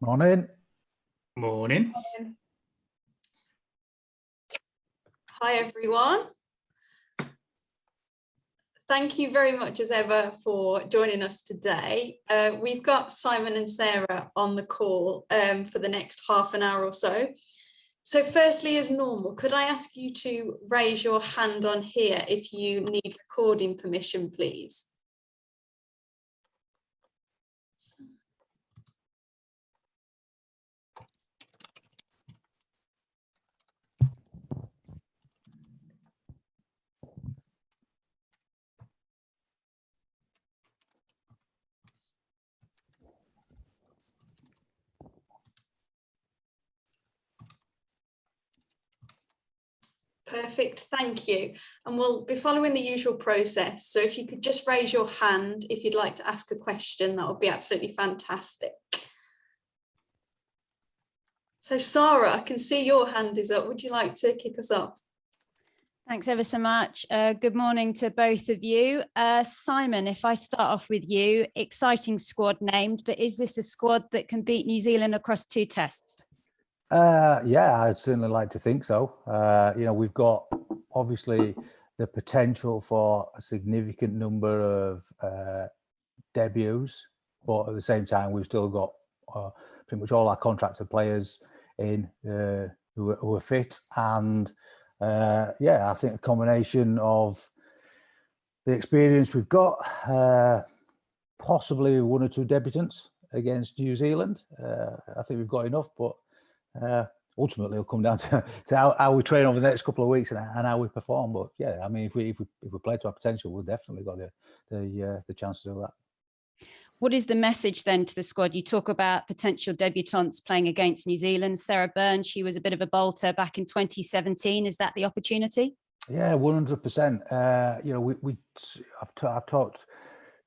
Morning. Morning. Hi everyone. Thank you very much as ever for joining us today. We've got Simon and Sarah on the call for the next half an hour or so. So firstly, as normal, could I ask you to raise your hand on here if you need recording permission, please? Perfect, thank you. And we'll be following the usual process. So if you could just raise your hand if you'd like to ask a question, that would be absolutely fantastic. So Sarah, I can see your hand is up. Would you like to kick us off? Thanks ever so much. Good morning to both of you. Simon, if I start off with you, exciting squad named, but is this a squad that can beat New Zealand across 2 tests? Yeah, I'd certainly like to think so. We've got obviously the potential for a significant number of debuts, but at the same time, we've still got pretty much all our contracted players in who are fit. And yeah, I think a combination of the experience we've got, possibly 1 or 2 debutants against New Zealand. I think we've got enough, but ultimately it'll come down to how we train over the next couple of weeks and how we perform. But yeah, I mean, if we play to our potential, we've definitely got the chance to do that. What is the message then to the squad? You talk about potential debutants playing against New Zealand. Sarah Burns, she was a bit of a bolter back in 2017. Is that the opportunity? Yeah, 100%. I've talked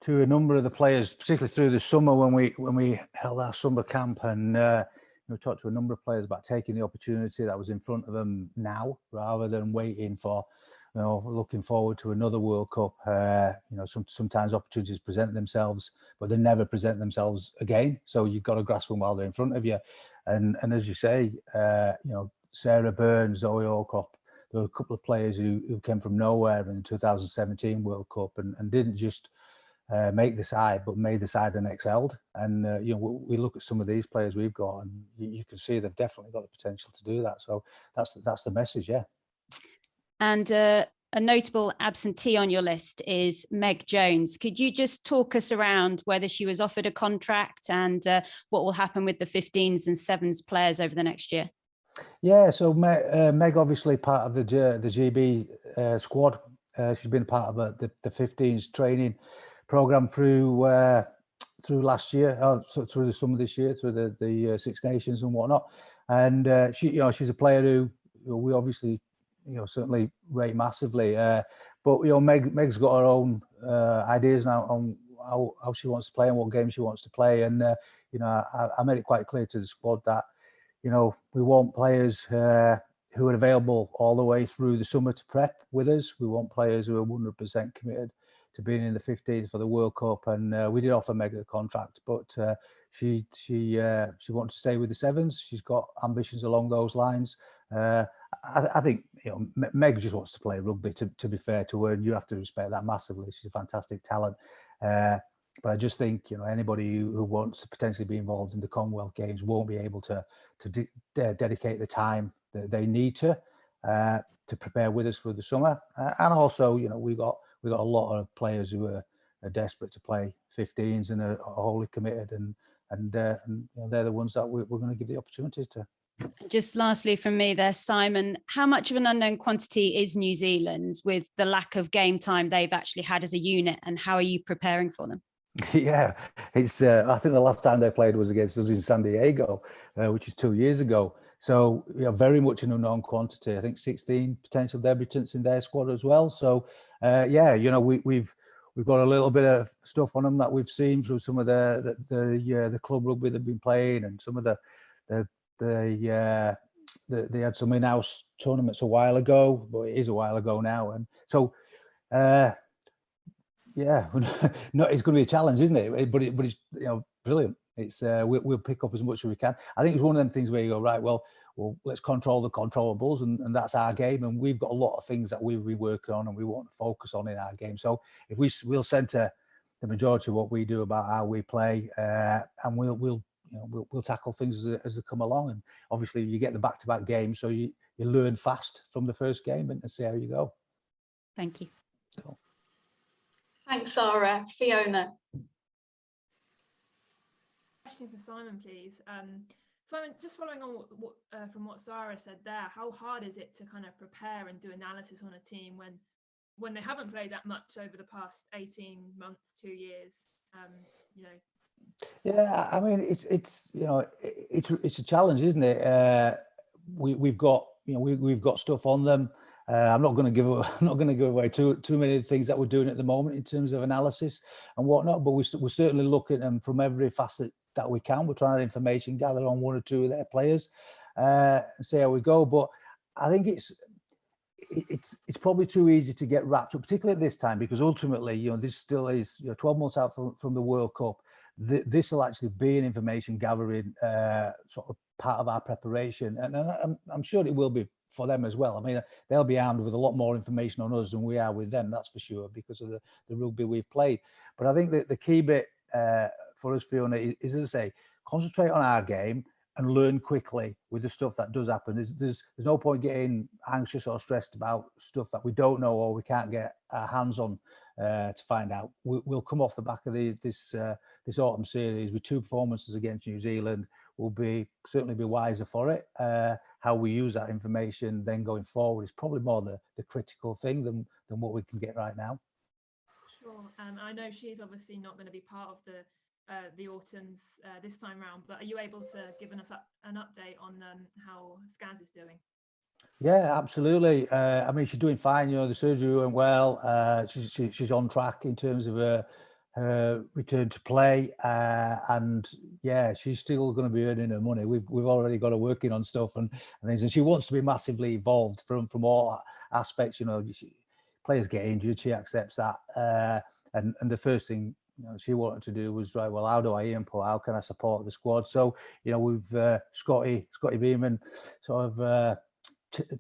to a number of the players, particularly through the summer when we held our summer camp, and we talked to a number of players about taking the opportunity that was in front of them now, rather than waiting for, looking forward to another World Cup. Sometimes opportunities present themselves, but they never present themselves again. So you've got to grasp them while they're in front of you. And as you say, Sarah Burns, Zoe Allcroft, there were a couple of players who came from nowhere in the 2017 World Cup and didn't just make the side, but made the side and excelled. And we look at some of these players we've got, and you can see they've definitely got the potential to do that. So that's the message, yeah. And a notable absentee on your list is Meg Jones. Could you just talk us around whether she was offered a contract and what will happen with the 15s and 7s players over the next year? Yeah, so Meg obviously part of the GB squad. She's been part of the 15s training program through last year, through the summer this year, through the Six Nations and whatnot. And she's a player who we obviously certainly rate massively. But Meg's got her own ideas now on how she wants to play and what game she wants to play. And I made it quite clear to the squad that we want players who are available all the way through the summer to prep with us. We want players who are 100% committed to being in the 15s for the World Cup, and we did offer Meg a contract, but she wanted to stay with the 7s. She's got ambitions along those lines. I think Meg just wants to play rugby. To be fair to her, and you have to respect that massively. She's a fantastic talent, but I just think anybody who wants to potentially be involved in the Commonwealth Games won't be able to dedicate the time that they need to prepare with us for the summer. And also, we've got a lot of players who are desperate to play 15s and are wholly committed, and they're the ones that we're going to give the opportunities to. Just lastly from me there, Simon, how much of an unknown quantity is New Zealand with the lack of game time they've actually had as a unit, and how are you preparing for them? Yeah, it's. I think the last time they played was against us in San Diego, which is 2 years ago. So very much an unknown quantity. I think 16 potential debutants in their squad as well. So we've got a little bit of stuff on them that we've seen through some of the club rugby they've been playing, and some of they had some in-house tournaments a while ago, but it is a while ago now, and so. Yeah, no, it's going to be a challenge, isn't it? But it's brilliant. It's we'll pick up as much as we can. I think it's one of them things where you go, right, well, let's control the controllables, and that's our game. And we've got a lot of things that we'll be working on and we want to focus on in our game. So if we'll centre the majority of what we do about how we play, and we'll tackle things as they come along. And obviously you get the back-to-back games, so you learn fast from the first game and see how you go. Thank you. So. Thanks, Sarah. Fiona. Question for Simon, please. Simon, just following on from what Sarah said there, how hard is it to kind of prepare and do analysis on a team when they haven't played that much over the past 18 months, 2 years? Yeah, I mean, it's a challenge, isn't it? We've got stuff on them. I'm not going to give away too many things that we're doing at the moment in terms of analysis and whatnot. But we're certainly looking at them from every facet that we can. We're trying to information gather on one or two of their players and see how we go. But I think it's probably too easy to get wrapped up, particularly at this time, because ultimately, this still is 12 months out from the World Cup. This will actually be an information gathering sort of part of our preparation, and I'm sure it will be for them as well. I mean, they'll be armed with a lot more information on us than we are with them, that's for sure, because of the rugby we've played. But I think that the key bit for us, Fiona, is, as I say, concentrate on our game and learn quickly with the stuff that does happen. There's no point getting anxious or stressed about stuff that we don't know or we can't get our hands on to find out. We'll come off the back of this autumn series with 2 performances against New Zealand. We'll certainly be wiser for it. How we use that information then going forward is probably more the critical thing than what we can get right now. Sure. I know she's obviously not going to be part of the autumns this time round, but are you able to give us an update on how Skaz is doing? Yeah, absolutely. I mean, she's doing fine. The surgery went well. She's on track in terms of her return to play, and yeah, she's still going to be earning her money. We've already got her working on stuff and things, and she wants to be massively involved from all aspects. Players get injured, she accepts that, and the first thing she wanted to do was, right, well, how do I input? How can I support the squad? So we've Scotty Beeman sort of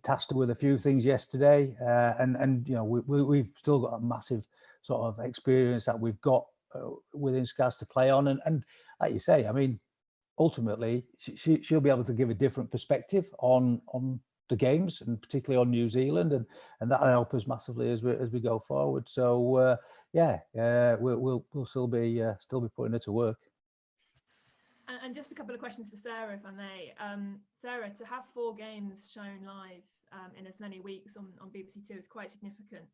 tasked her with a few things yesterday, and we've still got a massive sort of experience that we've got within Skaz to play on, and like you say, I mean, ultimately she'll be able to give a different perspective on the games, and particularly on New Zealand, and that'll help us massively as we go forward. So we'll still be putting her to work. And just a couple of questions for Sarah, if I may. Sarah, to have 4 games shown live in as many weeks on BBC Two is quite significant.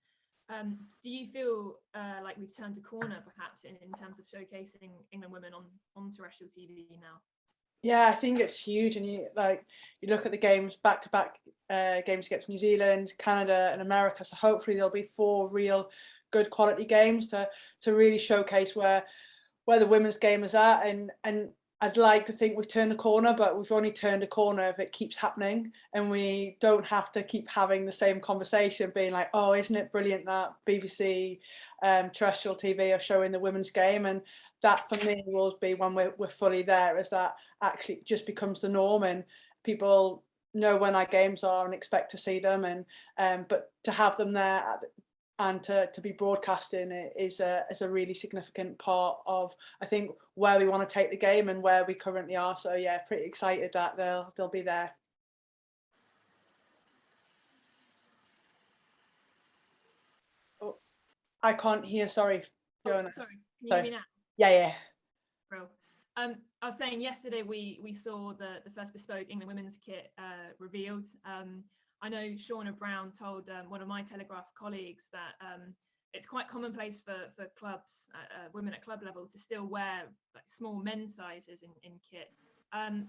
Do you feel like we've turned a corner, perhaps, in terms of showcasing England women on terrestrial TV now? Yeah, I think it's huge, and you look at the games back-to-back games against New Zealand, Canada, and America. So hopefully there'll be 4 real good quality games to really showcase where the women's game is at, and I'd like to think we've turned a corner, but we've only turned a corner if it keeps happening, and we don't have to keep having the same conversation, being like, oh, isn't it brilliant that BBC terrestrial TV are showing the women's game? And that for me will be when we're fully there, is that actually just becomes the norm, and people know when our games are and expect to see them, and but to have them there and to be broadcasting it is a really significant part of, I think, where we want to take the game and where we currently are. So yeah, pretty excited that they'll be there. Oh, I can't hear. Sorry, Fiona. Oh, sorry, can you hear me now? Yeah. Bro. I was saying yesterday we saw the first bespoke England women's kit revealed. I know Shauna Brown told one of my Telegraph colleagues that it's quite commonplace for clubs, women at club level, to still wear like small men's sizes in kit.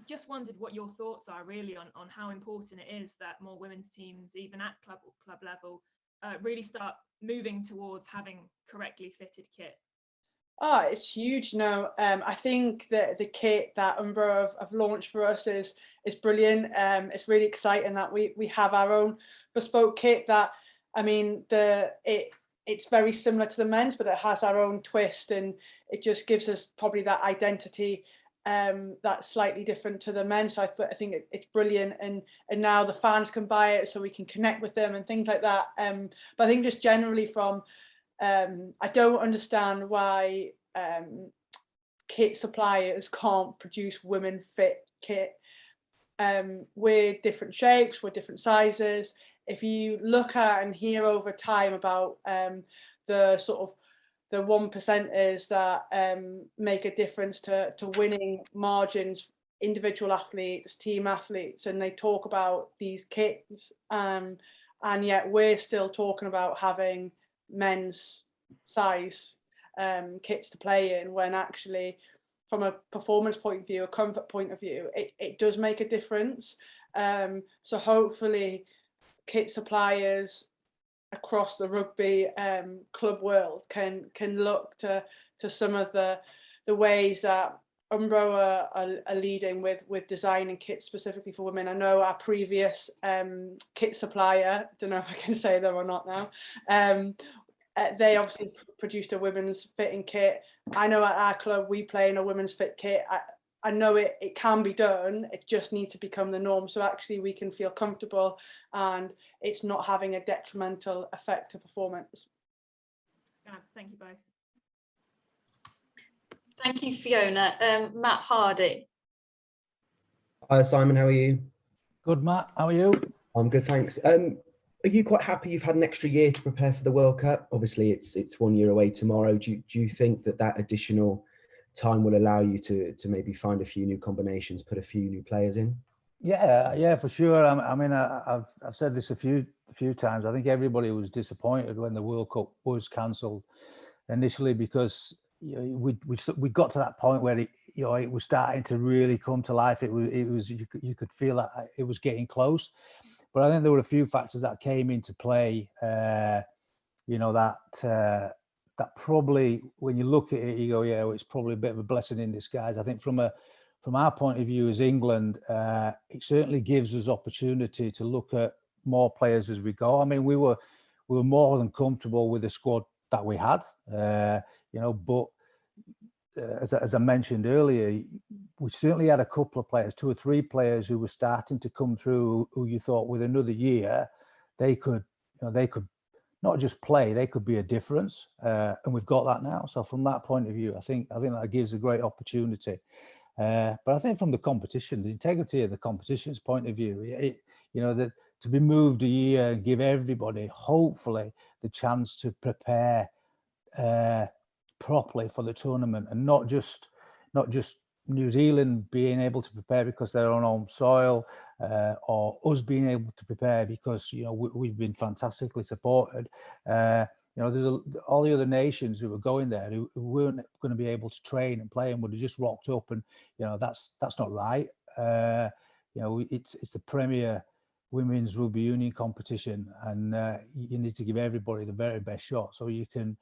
Just wondered what your thoughts are really on how important it is that more women's teams, even at club level, really start moving towards having correctly fitted kit. Oh, it's huge. I think that the kit that Umbro have launched for us is brilliant. It's really exciting that we have our own bespoke kit that, I mean, it's very similar to the men's, but it has our own twist, and it just gives us probably that identity that's slightly different to the men. So I think it's brilliant, and now the fans can buy it, so we can connect with them and things like that. But I think just generally from, I don't understand why kit suppliers can't produce women fit kit. We're different shapes, we're different sizes. If you look at and hear over time about the sort of the 1%ers that make a difference to winning margins, individual athletes, team athletes, and they talk about these kits, and yet we're still talking about having men's size kits to play in, when actually from a performance point of view, a comfort point of view, it does make a difference. So hopefully kit suppliers across the rugby club world can look to some of the ways that Umbro are leading with designing kits specifically for women. I know our previous kit supplier, don't know if I can say them or not now, they obviously produced a women's fitting kit. I know at our club we play in a women's fit kit. I know it can be done, it just needs to become the norm, so actually we can feel comfortable and it's not having a detrimental effect to performance. Thank you both. Thank you, Fiona. Matt Hardy. Hi Simon, how are you? Good, Matt. How are you? I'm good, thanks. Are you quite happy you've had an extra year to prepare for the World Cup? Obviously, it's 1 year away tomorrow. Do you think that additional time will allow you to maybe find a few new combinations, put a few new players in? Yeah, for sure. I mean, I've said this a few times. I think everybody was disappointed when the World Cup was cancelled initially, because we got to that point where it was starting to really come to life. It was you could feel that it was getting close. But I think there were a few factors that came into play. That probably, when you look at it, you go, yeah, well, it's probably a bit of a blessing in disguise. I think from our point of view as England, it certainly gives us opportunity to look at more players as we go. I mean, we were more than comfortable with the squad that we had, but as I mentioned earlier, we certainly had a couple of players, 2 or 3 players who were starting to come through, who you thought with another year they could not just play, they could be a difference, and we've got that now. So from that point of view, I think that gives a great opportunity. But I think from the competition, the integrity of the competition's point of view, that to be moved a year and give everybody, hopefully, the chance to prepare properly for the tournament, and not just New Zealand being able to prepare because they're on home soil, or us being able to prepare because we've been fantastically supported. There's all the other nations who were going there who weren't going to be able to train and play and would have just rocked up, and that's not right. It's the premier women's rugby union competition, and you need to give everybody the very best shot, so you can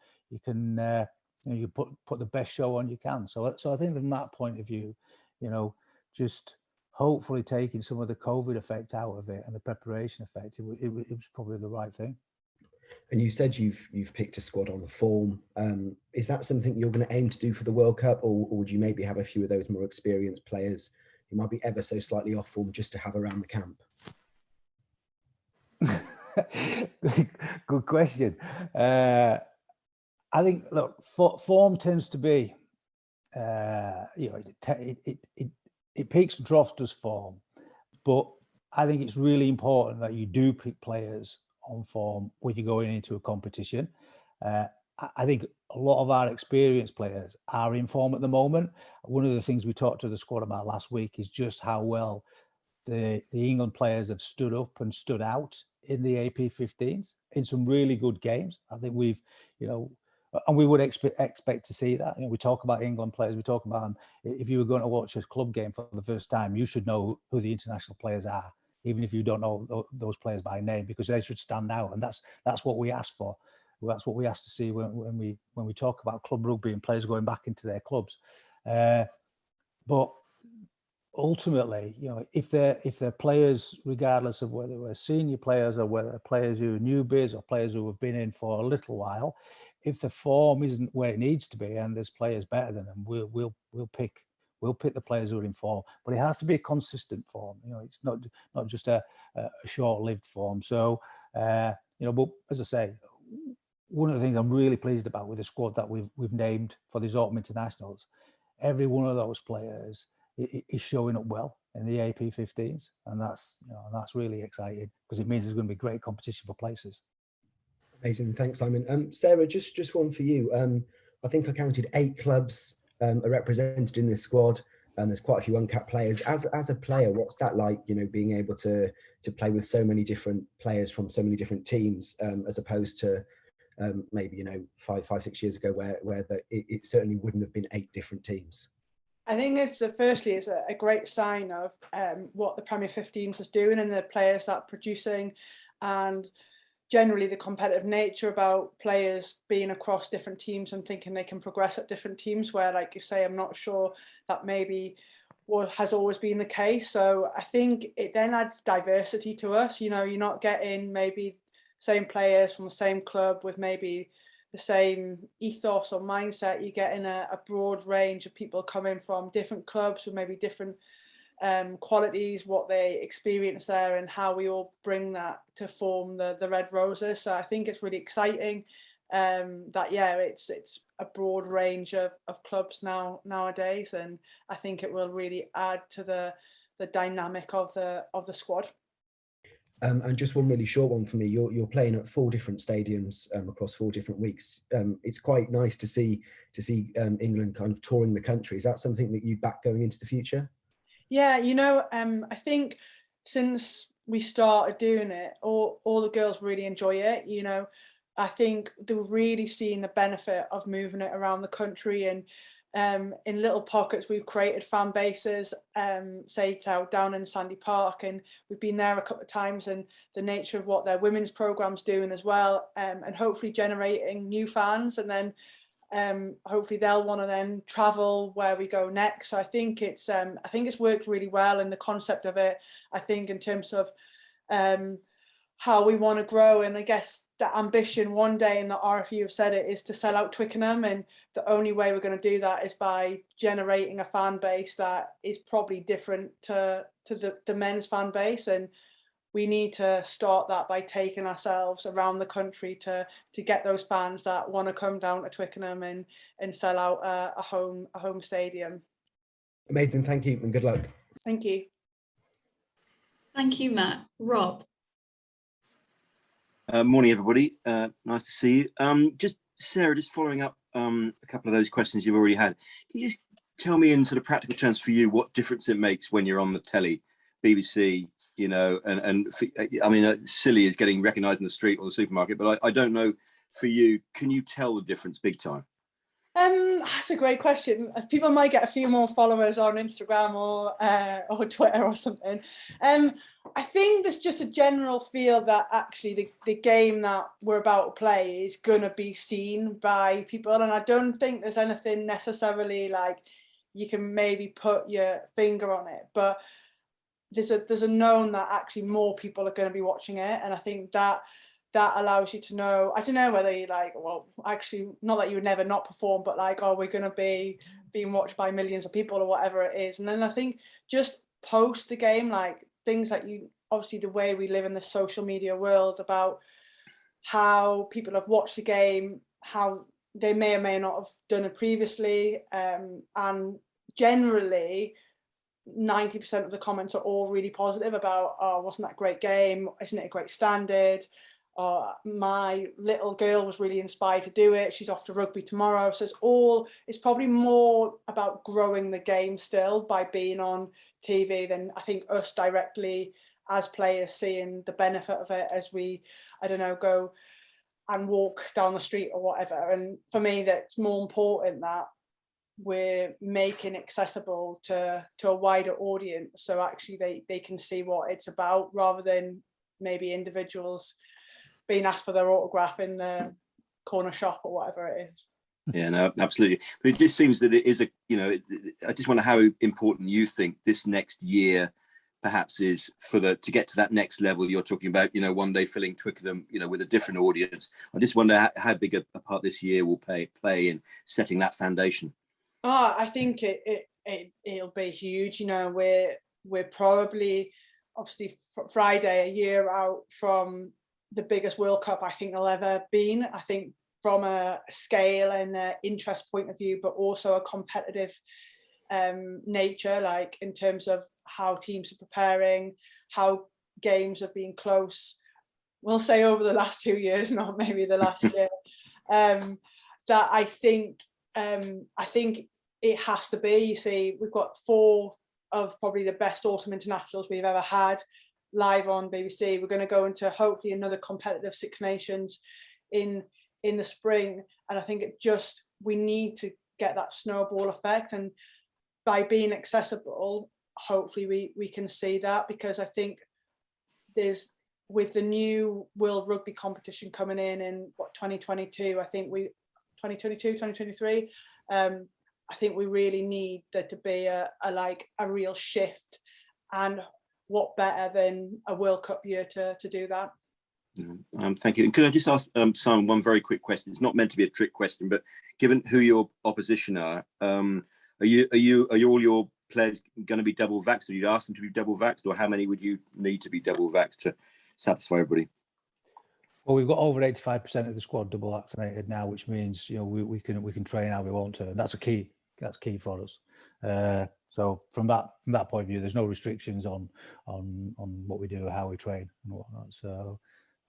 you put the best show on you can. So I think from that point of view, just hopefully taking some of the COVID effect out of it and the preparation effect, it was probably the right thing. And you said you've picked a squad on the form. Is that something you're going to aim to do for the World Cup, or would you maybe have a few of those more experienced players who might be ever so slightly off form just to have around the camp? Good question. I think, look, form tends to be, it peaks and troughs does form, but I think it's really important that you do pick players on form when you're going into a competition. I think a lot of our experienced players are in form at the moment. One of the things we talked to the squad about last week is just how well the England players have stood up and stood out in the AP15s in some really good games. I think we've, and we would expect to see that. We talk about England players, we talk about them. If you were going to watch a club game for the first time, you should know who the international players are, even if you don't know those players by name, because they should stand out. And that's what we ask for. That's what we ask to see when we talk about club rugby and players going back into their clubs. But ultimately, if they're players, regardless of whether we're senior players or whether players who are newbies or players who have been in for a little while, if the form isn't where it needs to be and there's players better than them, we'll pick We'll pick the players who are in form, but it has to be a consistent form. You know, it's not just a short-lived form. So, you know, but as I say, one of the things I'm really pleased about with the squad that we've named for these autumn internationals, every one of those players is showing up well in the AP15s, and that's, you know, that's really exciting because it means there's going to be great competition for places. Amazing, thanks, Simon. Sarah, just one for you. I think I counted 8 clubs are represented in this squad, and there's quite a few uncapped players. As a player, what's that like? You know, being able to play with so many different players from so many different teams, as opposed to maybe, you know, 5-6 years ago where it certainly wouldn't have been 8 different teams. I think firstly it's a great sign of what the Premier 15s is doing and the players that are producing, and generally the competitive nature about players being across different teams and thinking they can progress at different teams, where, like you say, I'm not sure that maybe has always been the case. So I think it then adds diversity to us. You know, you're not getting maybe same players from the same club with maybe the same ethos or mindset. You're getting a broad range of people coming from different clubs with maybe different qualities, what they experience there, and how we all bring that to form the Red Roses. So I think it's really exciting that, yeah, it's a broad range of clubs nowadays, and I think it will really add to the dynamic of the squad. And just one really short one for me. You're playing at 4 different stadiums across 4 different weeks. It's quite nice to see England kind of touring the country. Is that something that you back going into the future? Yeah, you know, I think since we started doing it, all the girls really enjoy it. You know, I think they're really seeing the benefit of moving it around the country, and in little pockets we've created fan bases, say down in Sandy Park, and we've been there a couple of times, and the nature of what their women's program's doing as well, and hopefully generating new fans, and then hopefully they'll want to then travel where we go next. So I think it's worked really well, and the concept of it, I think, in terms of how we want to grow, and I guess the ambition one day, and the RFU have said it, is to sell out Twickenham, and the only way we're going to do that is by generating a fan base that is probably different to the men's fan base, and we need to start that by taking ourselves around the country to get those fans that want to come down to Twickenham and sell out a home stadium. Amazing, thank you, and good luck. Thank you. Thank you, Matt. Rob. Morning, everybody. Nice to see you. Just Sarah, just following up a couple of those questions you've already had. Can you just tell me in sort of practical terms for you what difference it makes when you're on the telly, BBC, you know, and I mean, silly is getting recognised in the street or the supermarket, but I don't know for you. Can you tell the difference big time? That's a great question. People might get a few more followers on Instagram or Twitter or something. I think there's just a general feel that actually the game that we're about to play is going to be seen by people, and I don't think there's anything necessarily like you can maybe put your finger on it, but there's a known that actually more people are going to be watching it, and I think that allows you to know, I don't know whether you like, well, actually not that you would never not perform, but like, oh, we're going to be being watched by millions of people or whatever it is. And then I think just post the game, like things that you, obviously the way we live in the social media world, about how people have watched the game, how they may or may not have done it previously, and generally 90% of the comments are all really positive about, oh, wasn't that a great game? Isn't it a great standard? My little girl was really inspired to do it. She's off to rugby tomorrow. So it's probably more about growing the game still by being on TV than I think us directly as players seeing the benefit of it as we, I don't know, go and walk down the street or whatever. And for me, that's more important that we're making accessible to a wider audience, so actually they can see what it's about, rather than maybe individuals being asked for their autograph in the corner shop or whatever it is. Yeah, no, absolutely. But it just seems that it is I just wonder how important you think this next year perhaps is to get to that next level you're talking about, one day filling Twickenham, with a different audience. I just wonder how big a part this year will play in setting that foundation. I think it it'll be huge. You know, we're probably obviously Friday a year out from the biggest World Cup I think there'll ever been. I think from a scale and a interest point of view, but also a competitive nature, like in terms of how teams are preparing, how games have been close. We'll say over the last 2 years, not maybe the last year. That I think it has to be. You see, we've got 4 of probably the best autumn internationals we've ever had live on BBC. We're going to go into hopefully another competitive Six Nations in the spring, and I think we need to get that snowball effect, and by being accessible, hopefully we can see that, because I think with the new World Rugby competition coming in 2022, I think 2022, 2023, I think we really need there to be a real shift, and what better than a World Cup year to do that. Thank you. And could I just ask Simon one very quick question? It's not meant to be a trick question, but given who your opposition are you all your players going to be double vaxxed, or you'd ask them to be double vaxxed, or how many would you need to be double vaxxed to satisfy everybody? Well, we've got over 85% of the squad double vaccinated now, which means, you know, we can train how we want to, and that's key for us. So from that point of view, there's no restrictions on what we do, how we train and whatnot. So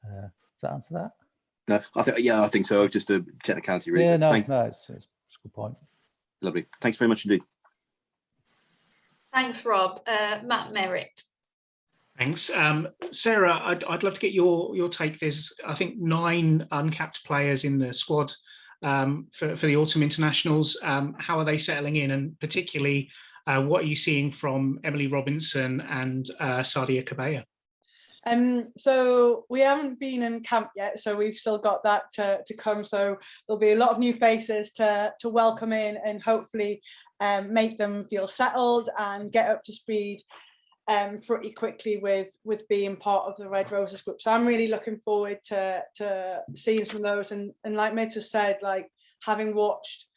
does that answer that? No, I think so. Just a technicality, really. Yeah, no, it's a good point. Lovely. Thanks very much indeed. Thanks, Rob. Matt Merritt. Thanks. Sarah, I'd love to get your take. There's, I think, 9 uncapped players in the squad for the autumn internationals. How are they settling in, and particularly what are you seeing from Emily Robinson and Sadia Kabaya? So we haven't been in camp yet, so we've still got that to come. So there'll be a lot of new faces to welcome in, and hopefully make them feel settled and get up to speed pretty quickly with being part of the Red Roses group. So I'm really looking forward to seeing some of those. And like Mitch has said, like, having watched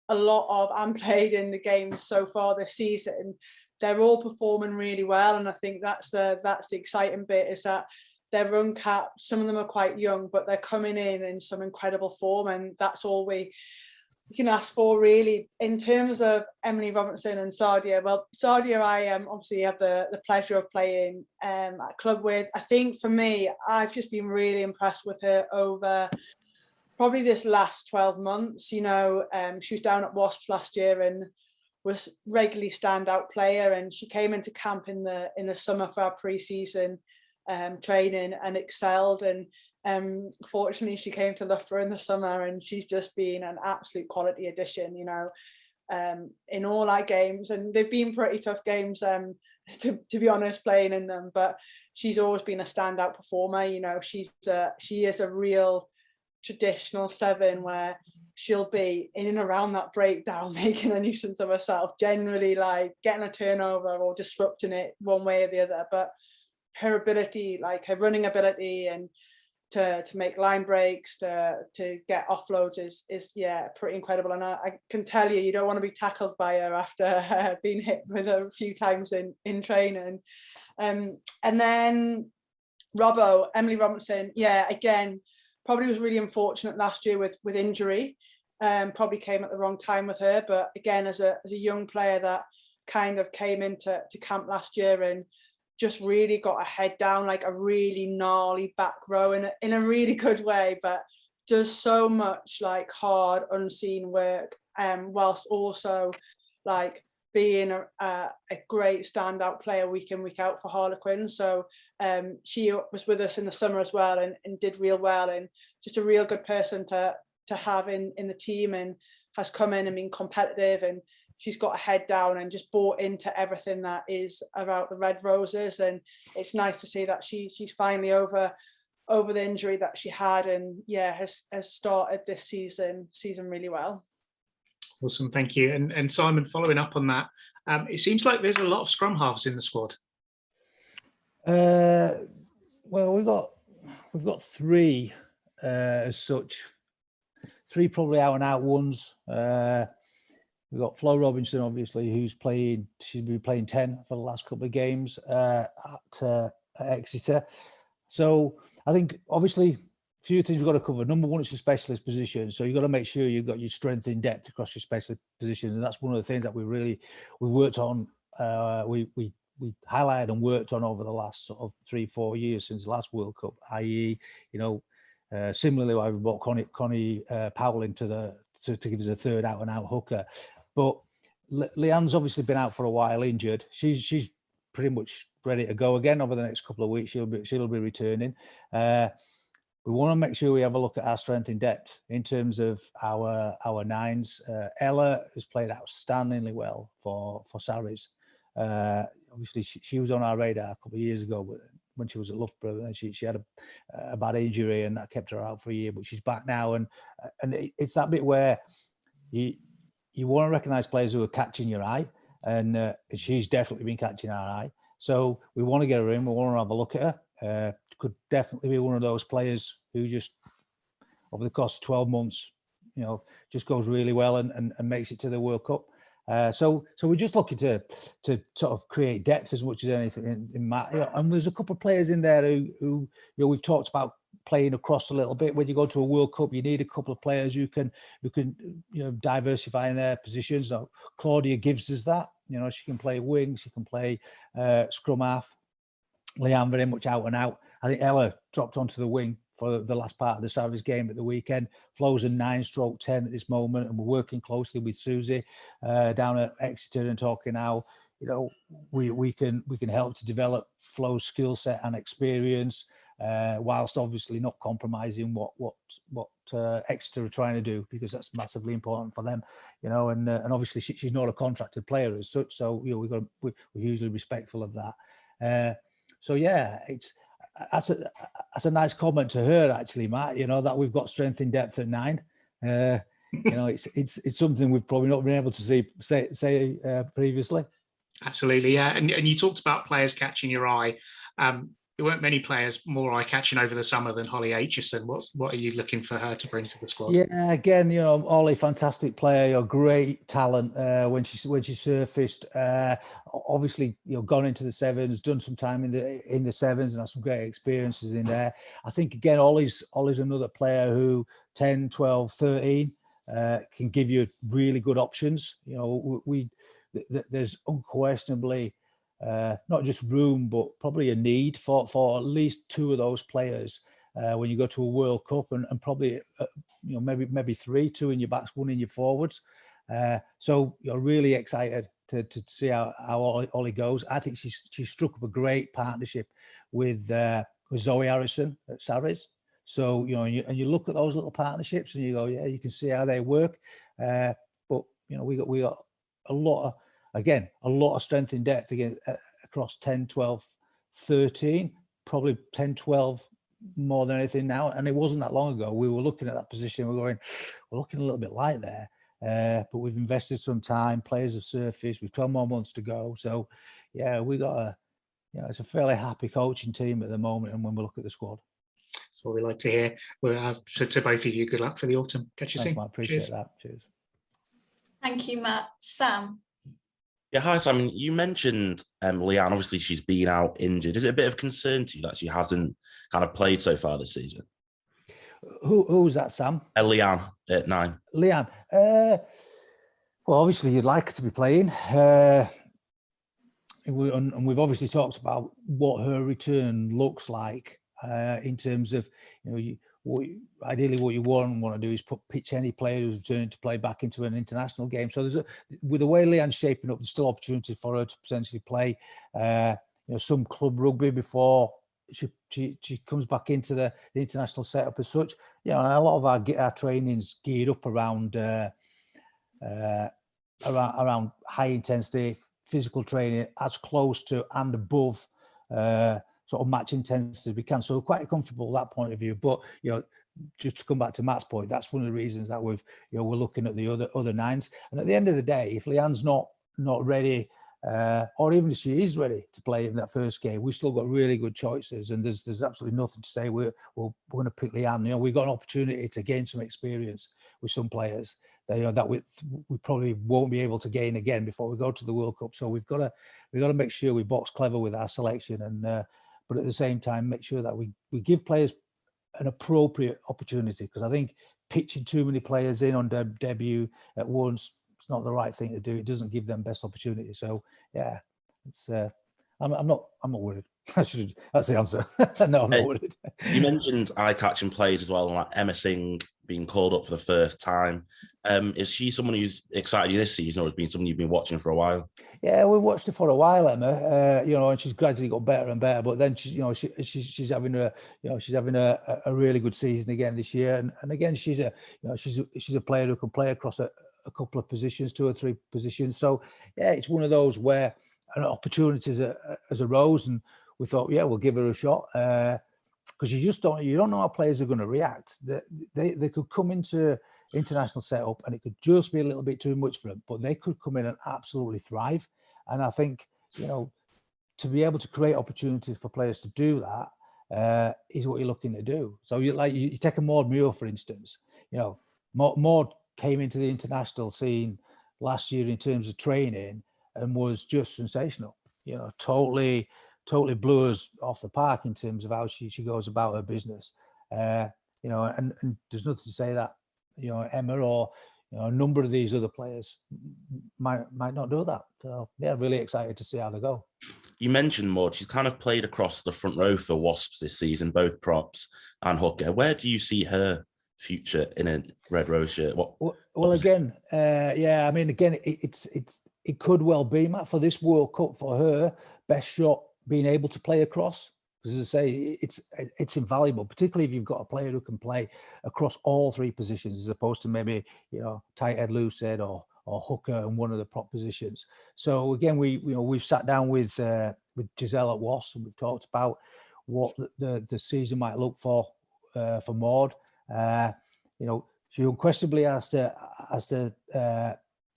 a lot of and played in the games so far this season, they're all performing really well, and I think that's the exciting bit, is that they're uncapped. Some of them are quite young, but they're coming in some incredible form, and that's all we can ask for, really. In terms of Emily Robinson and Sadia, well, Sadia I obviously have the pleasure of playing at club with. I think for me, I've just been really impressed with her over probably this last 12 months. You know, she was down at Wasps last year and was regularly standout player, and she came into camp in the summer for our pre-season training and excelled, and fortunately she came to Loughborough in the summer, and she's just been an absolute quality addition, you know, in all our games, and they've been pretty tough games to be honest, playing in them, but she's always been a standout performer. You know, she is a real traditional 7 where she'll be in and around that breakdown, making a nuisance of herself, generally like getting a turnover or disrupting it one way or the other. But her ability, like her running ability, and to make line breaks, to get offloads is yeah, pretty incredible. And I can tell you don't want to be tackled by her after being hit with her a few times in training. And then Emily Robinson, yeah, again, probably was really unfortunate last year with injury. Probably came at the wrong time with her, but again, as a young player that kind of came into camp last year and just really got a head down, like a really gnarly back row in a really good way, but does so much like hard unseen work, whilst also like being a great standout player week in, week out for Harlequins. So she was with us in the summer as well, and did real well, and just a real good person to have in the team, and has come in and been competitive, and she's got a head down and just bought into everything that is about the Red Roses. And it's nice to see that she's finally over the injury that she had, and yeah, has started this season really well. Awesome, thank you. And Simon, following up on that, it seems like there's a lot of scrum halves in the squad. Well, we've got 3 as such. 3 probably out and out ones. We've got Flo Robinson, obviously, who's playing. She's been playing 10 for the last couple of games at Exeter. So I think, obviously, a few things we've got to cover. Number one, it's a specialist position, so you've got to make sure you've got your strength in depth across your specialist position, and that's one of the things that we've worked on. We highlighted and worked on over the last sort of 3-4 years since the last World Cup. I.e., similarly, why we brought Connie Powell into to give us a third out-and-out hooker. But Leanne's obviously been out for a while, injured. She's pretty much ready to go again over the next couple of weeks. She'll be returning. We want to make sure we have a look at our strength in depth in terms of our nines. Ella has played outstandingly well for Sarries. Obviously, she was on our radar a couple of years ago when she was at Loughborough, and she had a bad injury, and that kept her out for a year. But she's back now, and it's that bit where you want to recognise players who are catching your eye, and she's definitely been catching our eye. So we want to get her in. We want to have a look at her. Could definitely be one of those players who just, over the course of 12 months, just goes really well and makes it to the World Cup. So we're just looking to sort of create depth as much as anything in Matt. And there's a couple of players in there who we've talked about playing across a little bit. When you go to a World Cup, you need a couple of players who can diversify in their positions. So Claudia gives us that. She can play wing, she can play scrum half. Leanne very much out and out. I think Ella dropped onto the wing for the last part of the Sarries game at the weekend. Flo's a 9/10 at this moment, and we're working closely with Susie down at Exeter and talking how we can help to develop Flo's skill set and experience, whilst obviously not compromising what Exeter are trying to do, because that's massively important for them, and obviously she's not a contracted player as such, so we're hugely respectful of that. So yeah, that's a nice comment to her, actually, Matt. That we've got strength in depth at 9. It's something we've probably not been able to say previously. Absolutely, yeah. And you talked about players catching your eye. There weren't many players more eye-catching over the summer than Holly Aitchison. What are you looking for her to bring to the squad? Yeah, again, Holly, fantastic player, great talent when she surfaced. Obviously, gone into the sevens, done some time in the sevens, and had some great experiences in there. I think again, Ollie's another player who 10, 12, 13 can give you really good options. There's unquestionably not just room, but probably a need for at least 2 of those players when you go to a World Cup, and probably maybe 3, 2 in your backs, 1 in your forwards. So you're really excited to see how Ollie goes. I think she struck up a great partnership with Zoe Harrison at Sarries. So and you look at those little partnerships and you go, yeah, you can see how they work. But we got a lot of strength in depth again across 10, 12, 13, probably 10, 12 more than anything now. And it wasn't that long ago. We were looking at that position. We're looking a little bit light there. But we've invested some time. Players have surfaced. We've 12 more months to go. So, yeah, we got it's a fairly happy coaching team at the moment. And when we look at the squad, that's what we like to hear. Well, to both of you, good luck for the autumn. Catch you soon. I appreciate that. Cheers. Thank you, Matt. Sam. Yeah, hi, Simon. You mentioned Leanne. Obviously, she's been out injured. Is it a bit of concern to you that she hasn't kind of played so far this season? Who's that, Sam? Leanne at 9. Leanne. Well, obviously, you'd like her to be playing. And we've obviously talked about what her return looks like in terms of, ideally what you want to do is pitch any player who's returning to play back into an international game. So with the way Leanne's shaping up, there's still opportunity for her to potentially play some club rugby before she comes back into the international setup as such. And a lot of our training's geared up around high intensity physical training, as close to and above sort of match intensity as we can. So we're quite comfortable at that point of view. But just to come back to Matt's point, that's one of the reasons that we're looking at the other 9s. And at the end of the day, if Leanne's not ready or even if she is ready to play in that first game, we've still got really good choices, and there's absolutely nothing to say we're going to pick Leanne. You know, we've got an opportunity to gain some experience with some players that, you know, that we probably won't be able to gain again before we go to the World Cup. So we've got to make sure we box clever with our selection, and but at the same time make sure that we give players an appropriate opportunity, because I think pitching too many players in on debut at once, it's not the right thing to do. It doesn't give them best opportunity. So yeah, it's I'm not worried. That's the answer. No, I'm not worried. You mentioned eye-catching players as well, like Emma Singh being called up for the first time. Is she someone who's excited you this season, or has been someone you've been watching for a while? Yeah, we've watched her for a while, Emma. You know, and she's gradually got better and better. But then she's having a really good season again this year. And again, she's a player who can play across a couple of positions, 2 or 3 positions. So yeah, it's one of those where an opportunity has arose, and we thought, yeah, we'll give her a shot, because you don't know how players are going to react. They could come into international setup and it could just be a little bit too much for them, but they could come in and absolutely thrive. And I think, you know, to be able to create opportunities for players to do that is what you're looking to do. So you take a Maud Muir, for instance. You know, Maud came into the international scene last year in terms of training and was just sensational. You know, totally blew us off the park in terms of how she goes about her business. You know, and there's nothing to say that, you know, Emma or, you know, a number of these other players might not do that. So yeah, really excited to see how they go. You mentioned Maud. She's kind of played across the front row for Wasps this season, both props and hooker. Where do you see her future in a red rose shirt? Well, again, yeah, I mean, again, it could well be, Matt, for this World Cup, for her, best shot being able to play across. Because as I say, it's invaluable, particularly if you've got a player who can play across all 3 positions, as opposed to maybe, you know, tight head, loose head, or hooker and one of the prop positions. So again, we've sat down with Giselle at Wasps, and we've talked about what the season might look for Maud. You know, she unquestionably has to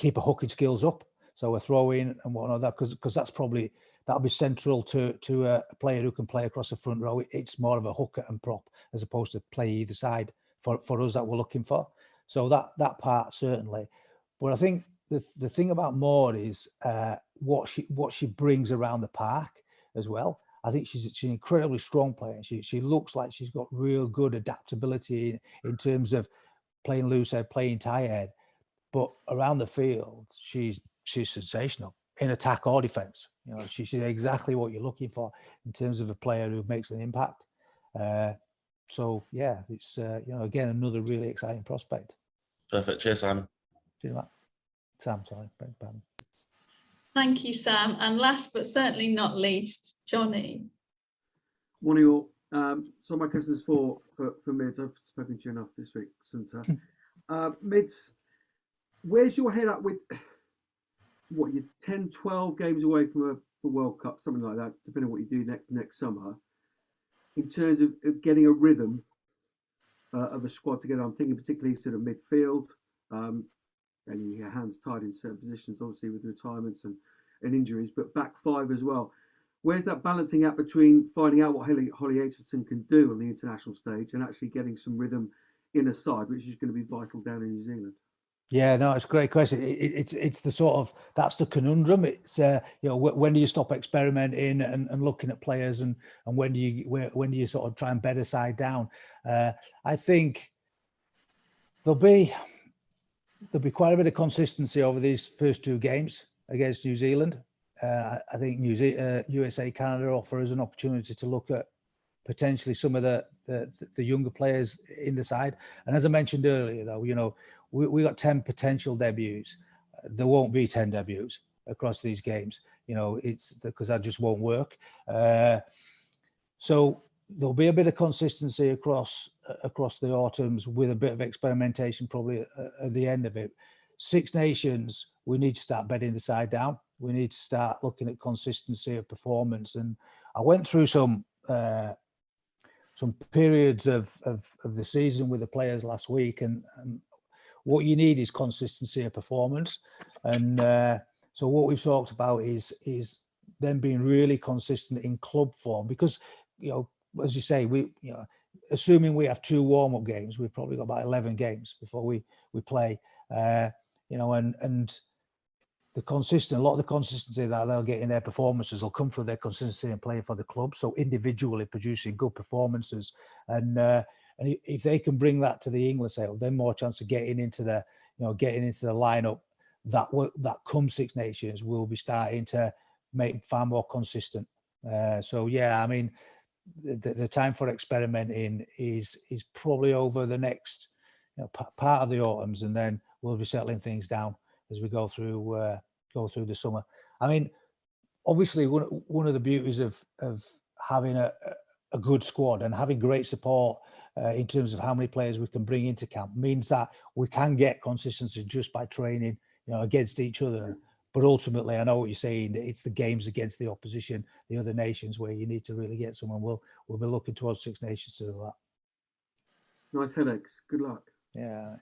keep her hooking skills up. So we're throwing and whatnot, that because that'll be central to a player who can play across the front row. It's more of a hooker and prop as opposed to play either side for us that we're looking for. So that part certainly. But I think the thing about Maud is what she brings around the park as well. I think she's an incredibly strong player. She looks like she's got real good adaptability in terms of playing loose head, playing tight head. But around the field, she's sensational in attack or defense. You know, she's exactly what you're looking for in terms of a player who makes an impact. So yeah, it's you know, again, another really exciting prospect. Perfect. Cheers, Simon. Cheers, Matt. Sam, sorry. Pardon. Thank you, Sam. And last but certainly not least, Johnny. Morning all. So my question is for Mids. I've spoken to you enough this week, Sunta. Mids, where's your head at with what, you're 10, 12 games away from a World Cup, something like that, depending on what you do next summer, in terms of getting a rhythm of a squad together? I'm thinking particularly sort of midfield, and your hands tied in certain positions, obviously with retirements and injuries, but back 5 as well. Where's that balancing act between finding out what Holly Aitchison can do on the international stage and actually getting some rhythm in a side, which is going to be vital down in New Zealand? Yeah, no, it's a great question. It's the sort of, that's the conundrum. It's you know, when do you stop experimenting and looking at players, and when do you sort of try and bed a side down? I think there'll be quite a bit of consistency over these first 2 games against New Zealand. I think USA Canada offer us an opportunity to look at potentially some of the younger players in the side. And as I mentioned earlier, though, you know, we got 10 potential debuts. There won't be 10 debuts across these games. You know, it's because that just won't work. So there'll be a bit of consistency across the autumns, with a bit of experimentation probably at the end of it. 6 Nations, we need to start bedding the side down. We need to start looking at consistency of performance. And I went through some periods of the season with the players last week, and what you need is consistency of performance. And So what we've talked about is them being really consistent in club form, because, you know, as you say, assuming we have 2 warm-up games, we've probably got about 11 games before we play, you know, and a lot of the consistency that they'll get in their performances will come from their consistency in playing for the club. So individually producing good performances, and if they can bring that to the England side, then more chance of getting into the lineup that come Six Nations will be starting to make far more consistent. So yeah, I mean, the time for experimenting is probably over the next, you know, part of the autumns, and then we'll be settling things down as we go through the summer. I mean, obviously one of the beauties of having a good squad and having great support in terms of how many players we can bring into camp means that we can get consistency just by training, you know, against each other. But ultimately, I know what you're saying. It's the games against the opposition, the other nations, where you need to really get someone. We'll be looking towards Six Nations to do that. Nice headaches. Good luck. Yeah.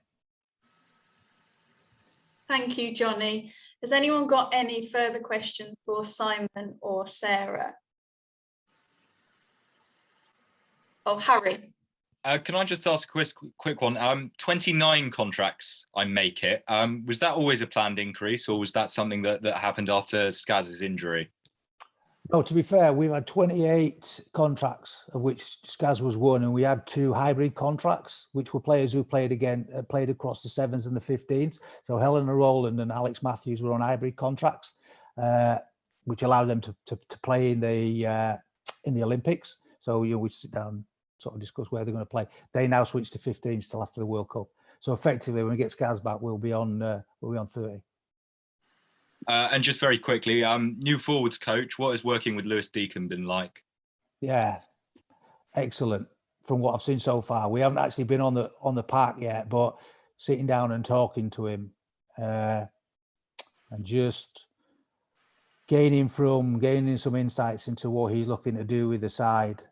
Thank you, Johnny. Has anyone got any further questions for Simon or Sarah? Oh, Harry. Can I just ask a quick one? 29 contracts, I make it. Was that always a planned increase, or was that something that happened after Skaz's injury? No, to be fair, we've had 28 contracts, of which Skaz was one, and we had 2 hybrid contracts, which were players who played across the 7s and the 15s. So Helena Rowland and Alex Matthews were on hybrid contracts, which allowed them to play in the Olympics. So, you know, we sit down, sort of discuss where they're going to play. They now switch to 15s till after the World Cup. So effectively, when we get Skaz back, we'll be on 30. And just very quickly, new forwards coach, what has working with Lewis Deacon been like? Yeah, excellent. From what I've seen so far, we haven't actually been on the park yet, but sitting down and talking to him, and just gaining some insights into what he's looking to do with the side,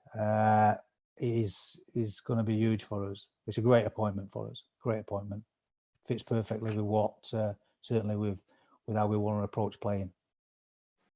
is going to be huge for us. It's a great appointment for us. Great appointment. Fits perfectly with what certainly with how we want to approach playing.